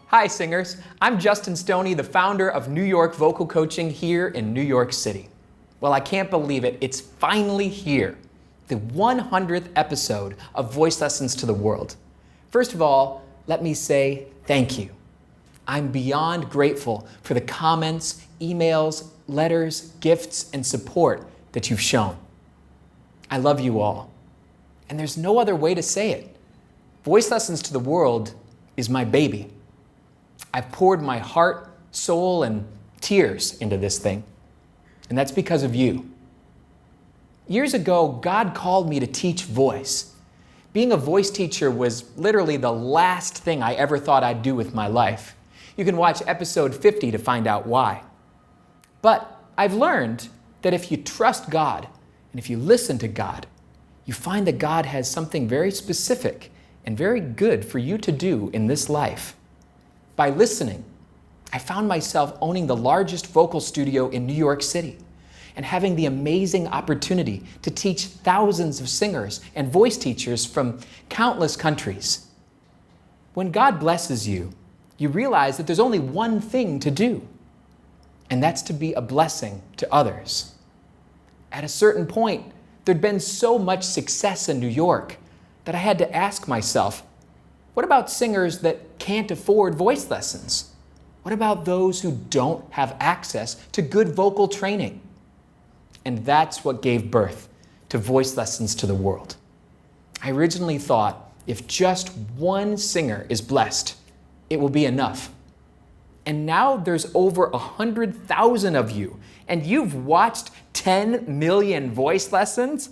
Hi singers, I'm Justin Stoney, the founder of New York Vocal Coaching here in New York City. Well, I can't believe it, it's finally here. The 100th episode of Voice Lessons to the World. First of all, let me say thank you. I'm beyond grateful for the comments, emails, letters, gifts, and support that you've shown. I love you all. And there's no other way to say it. Voice Lessons to the World is my baby. I've poured my heart, soul, and tears into this thing. And that's because of you. Years ago, God called me to teach voice. Being a voice teacher was literally the last thing I ever thought I'd do with my life. You can watch episode 50 to find out why. But I've learned that if you trust God and if you listen to God, you find that God has something very specific and very good for you to do in this life. By listening, I found myself owning the largest vocal studio in New York City and having the amazing opportunity to teach thousands of singers and voice teachers from countless countries. When God blesses you, you realize that there's only one thing to do, and that's to be a blessing to others. At a certain point, there'd been so much success in New York that I had to ask myself, what about singers that can't afford voice lessons? What about those who don't have access to good vocal training? And that's what gave birth to Voice Lessons to the World. I originally thought if just one singer is blessed, it will be enough. And now there's over 100,000 of you, and you've watched 10 million voice lessons?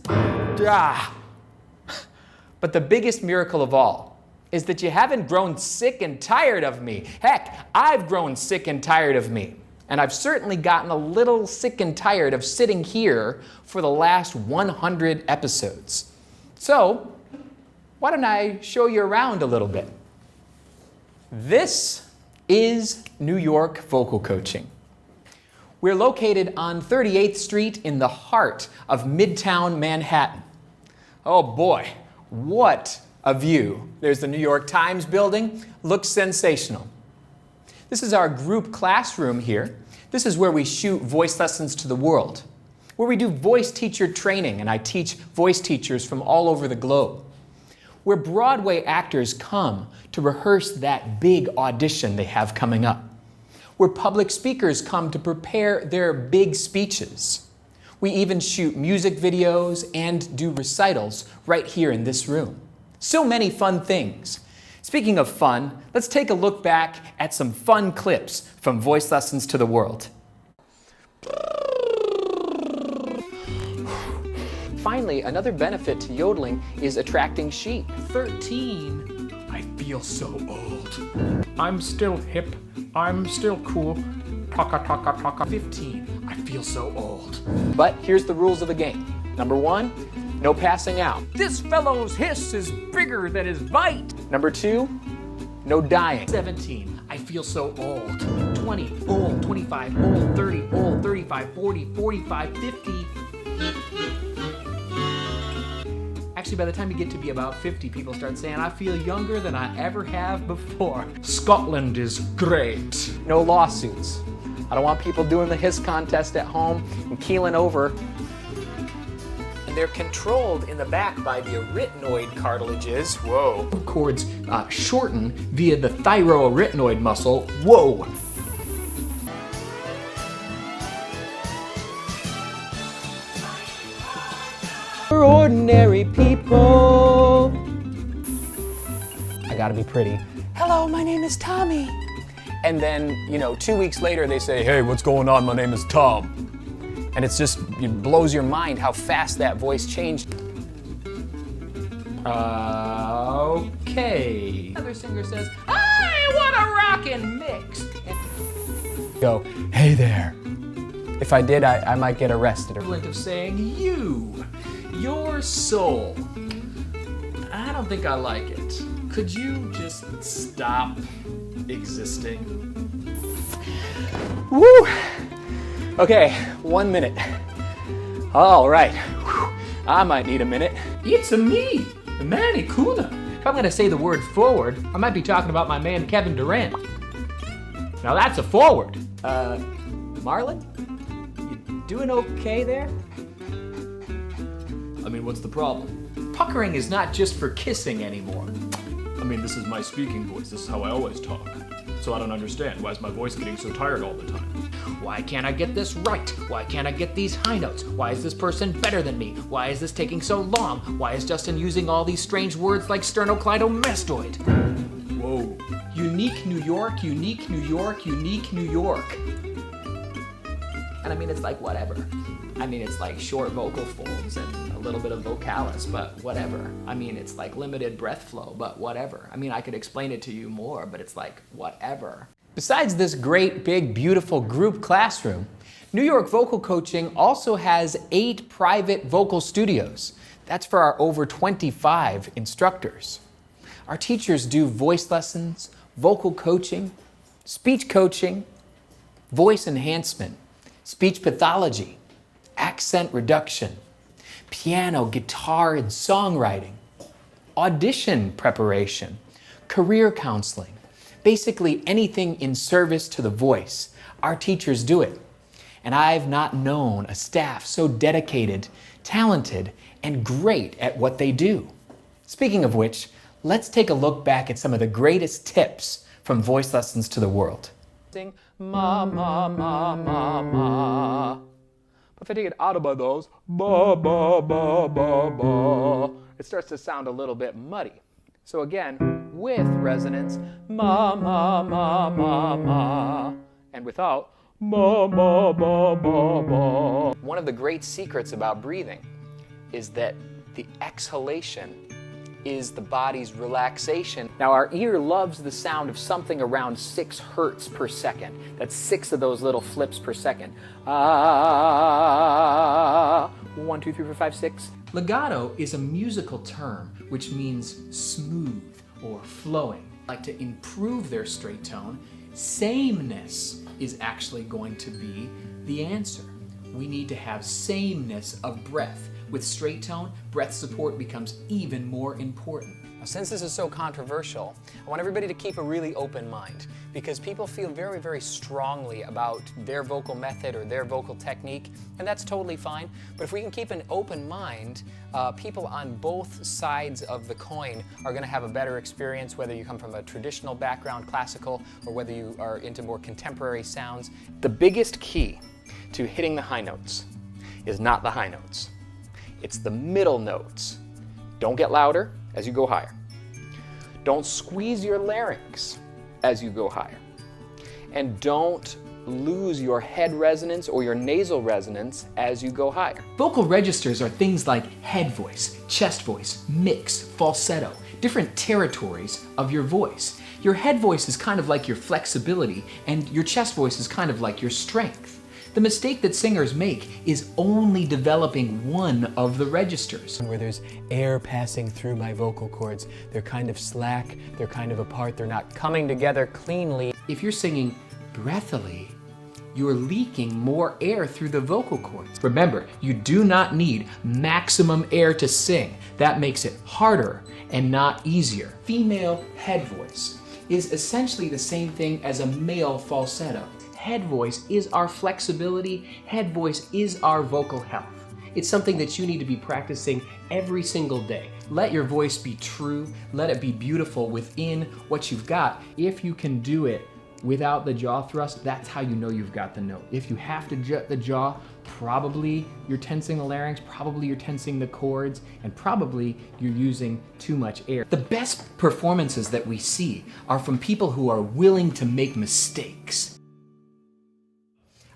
But the biggest miracle of all is that you haven't grown sick and tired of me. Heck, I've grown sick and tired of me. And I've certainly gotten a little sick and tired of sitting here for the last 100 episodes. So, why don't I show you around a little bit? This is New York Vocal Coaching. We're located on 38th Street in the heart of Midtown Manhattan. Oh boy, what a view. There's the New York Times building. Looks sensational. This is our group classroom here. This is where we shoot Voice Lessons to the World, where we do voice teacher training, and I teach voice teachers from all over the globe. Where Broadway actors come to rehearse that big audition they have coming up. Where public speakers come to prepare their big speeches. We even shoot music videos and do recitals right here in this room. So many fun things. Speaking of fun, let's take a look back at some fun clips from Voice Lessons to the World. Finally, another benefit to yodeling is attracting sheep. 13. I feel so old. I'm still hip. I'm still cool. Taka taka taka. 15. I feel so old. But here's the rules of the game. Number 1, no passing out. This fellow's hiss is bigger than his bite. Number 2, no dying. 17. I feel so old. 20. Old. 25. Old. 30. Old. 35. 40. 45. 50. Actually, by the time you get to be about 50, people start saying, I feel younger than I ever have before. Scotland is great. No lawsuits. I don't want people doing the hiss contest at home and keeling over. And they're controlled in the back by the arytenoid cartilages. Whoa. Cords shorten via the thyroarytenoid muscle. Whoa. We're ordinary people. I gotta be pretty. Hello, my name is Tommy. And then, 2 weeks later they say, hey, what's going on? My name is Tom. And it blows your mind how fast that voice changed. Okay. Another singer says, I want a rockin' mix. And go, hey there. If I did, I might get arrested. Equivalent of saying you, your soul. I don't think I like it. Could you just stop existing? Woo! Okay, 1 minute. All right. Whew. I might need a minute. It's me, Manny Kuna. If I'm gonna say the word forward, I might be talking about my man Kevin Durant. Now that's a forward. Marlon? You doing okay there? I mean, what's the problem? Puckering is not just for kissing anymore. I mean, this is my speaking voice. This is how I always talk. So I don't understand. Why is my voice getting so tired all the time? Why can't I get this right? Why can't I get these high notes? Why is this person better than me? Why is this taking so long? Why is Justin using all these strange words like sternocleidomastoid? Whoa. Unique New York, unique New York, unique New York. And I mean, it's like whatever. I mean, it's like short vocal folds and a little bit of vocalis, but whatever. I mean, it's like limited breath flow, but whatever. I mean, I could explain it to you more, but it's like whatever. Besides this great, big, beautiful group classroom, New York Vocal Coaching also has 8 private vocal studios. That's for our over 25 instructors. Our teachers do voice lessons, vocal coaching, speech coaching, voice enhancement, speech pathology, accent reduction, piano, guitar, and songwriting, audition preparation, career counseling, basically anything in service to the voice. Our teachers do it. And I've not known a staff so dedicated, talented, and great at what they do. Speaking of which, let's take a look back at some of the greatest tips from voice lessons to the world. Sing ma, ma, ma, ma, ma. But if I take it out of those, ba, ba, ba, ba, ba, it starts to sound a little bit muddy. So again, with resonance, ma, ma, ma, ma, ma, and without, ma, ma, ma, ma, ma. One of the great secrets about breathing is that the exhalation is the body's relaxation. Now our ear loves the sound of something around 6 hertz per second. That's 6 of those little flips per second. 1, 2, 3, 4, 5, 6. Legato is a musical term which means smooth or flowing. Like to improve their straight tone, sameness is actually going to be the answer. We need to have sameness of breath. With straight tone, breath support becomes even more important. Now, since this is so controversial, I want everybody to keep a really open mind because people feel very, very strongly about their vocal method or their vocal technique, and that's totally fine. But if we can keep an open mind, people on both sides of the coin are going to have a better experience, whether you come from a traditional background, classical, or whether you are into more contemporary sounds. The biggest key to hitting the high notes is not the high notes. It's the middle notes. Don't get louder as you go higher. Don't squeeze your larynx as you go higher. And don't lose your head resonance or your nasal resonance as you go higher. Vocal registers are things like head voice, chest voice, mix, falsetto, different territories of your voice. Your head voice is kind of like your flexibility, and your chest voice is kind of like your strength. The mistake that singers make is only developing one of the registers. Where there's air passing through my vocal cords. They're kind of slack, they're kind of apart, they're not coming together cleanly. If you're singing breathily, you're leaking more air through the vocal cords. Remember, you do not need maximum air to sing. That makes it harder and not easier. Female head voice is essentially the same thing as a male falsetto. Head voice is our flexibility. Head voice is our vocal health. It's something that you need to be practicing every single day. Let your voice be true. Let it be beautiful within what you've got. If you can do it without the jaw thrust, that's how you know you've got the note. If you have to jut the jaw, probably you're tensing the larynx, probably you're tensing the cords, and probably you're using too much air. The best performances that we see are from people who are willing to make mistakes.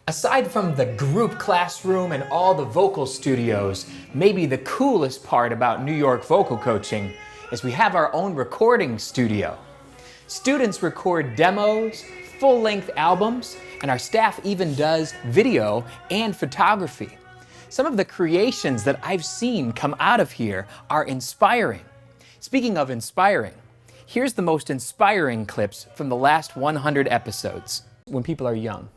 Aside from the group classroom and all the vocal studios, maybe the coolest part about New York Vocal Coaching is we have our own recording studio. Students record demos, full-length albums, and our staff even does video and photography. Some of the creations that I've seen come out of here are inspiring. Speaking of inspiring, here's the most inspiring clips from the last 100 episodes. When people are young,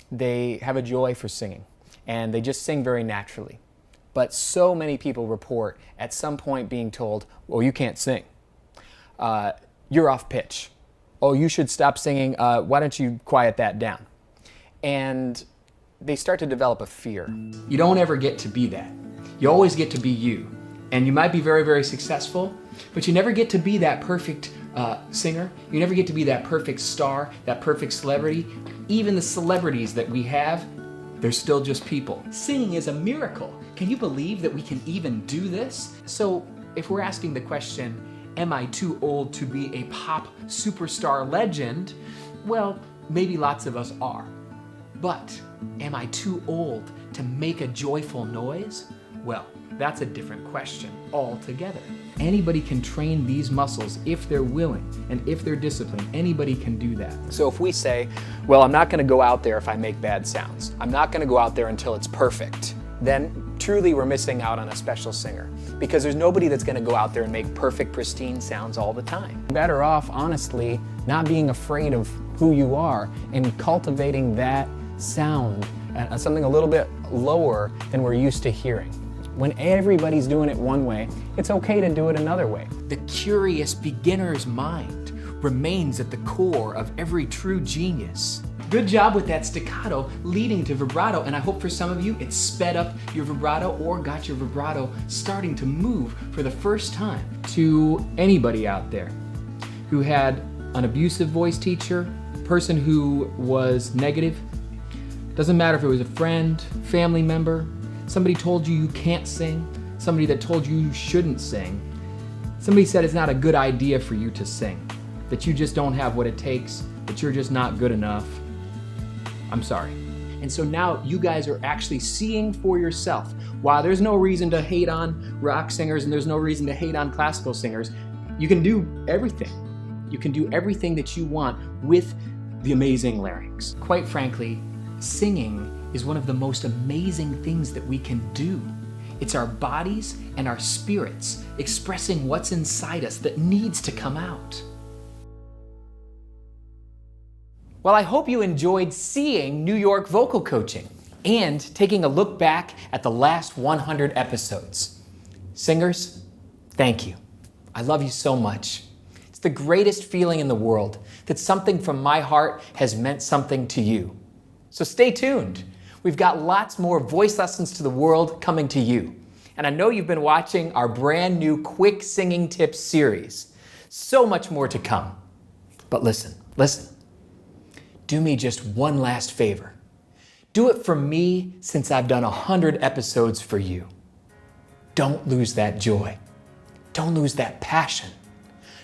they have a joy for singing, and they just sing very naturally. But so many people report at some point being told, well, you can't sing. You're off pitch. oh, you should stop singing, why don't you quiet that down? And they start to develop a fear. You don't ever get to be that. You always get to be you. And you might be very, very successful, but you never get to be that perfect singer. You never get to be that perfect star, that perfect celebrity. Even the celebrities that we have, they're still just people. Singing is a miracle. Can you believe that we can even do this? So if we're asking the question, am I too old to be a pop superstar legend? Well, maybe lots of us are. But am I too old to make a joyful noise? Well, that's a different question altogether. Anybody can train these muscles if they're willing and if they're disciplined. Anybody can do that. So if we say, well, I'm not going to go out there if I make bad sounds. I'm not going to go out there until it's perfect. Then truly we're missing out on a special singer, because there's nobody that's going to go out there and make perfect, pristine sounds all the time. Better off, honestly, not being afraid of who you are and cultivating that sound at something a little bit lower than we're used to hearing. When everybody's doing it one way, it's okay to do it another way. The curious beginner's mind remains at the core of every true genius. Good job with that staccato leading to vibrato, and I hope for some of you it sped up your vibrato or got your vibrato starting to move for the first time. To anybody out there who had an abusive voice teacher, person who was negative, doesn't matter if it was a friend, family member, somebody told you you can't sing, somebody that told you you shouldn't sing, somebody said it's not a good idea for you to sing, that you just don't have what it takes, that you're just not good enough. I'm sorry. And so now you guys are actually seeing for yourself. While there's no reason to hate on rock singers and there's no reason to hate on classical singers, you can do everything. You can do everything that you want with the amazing larynx. Quite frankly, singing is one of the most amazing things that we can do. It's our bodies and our spirits expressing what's inside us that needs to come out. Well, I hope you enjoyed seeing New York vocal coaching and taking a look back at the last 100 episodes. Singers, thank you. I love you so much. It's the greatest feeling in the world that something from my heart has meant something to you. So stay tuned. We've got lots more voice lessons to the world coming to you. And I know you've been watching our brand new Quick Singing Tips series. So much more to come. But listen. Do me just one last favor. Do it for me since I've done 100 episodes for you. Don't lose that joy. Don't lose that passion.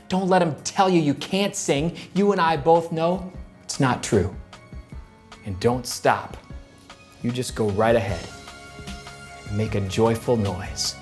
Don't let them tell you you can't sing. You and I both know it's not true. And don't stop. You just go right ahead and make a joyful noise.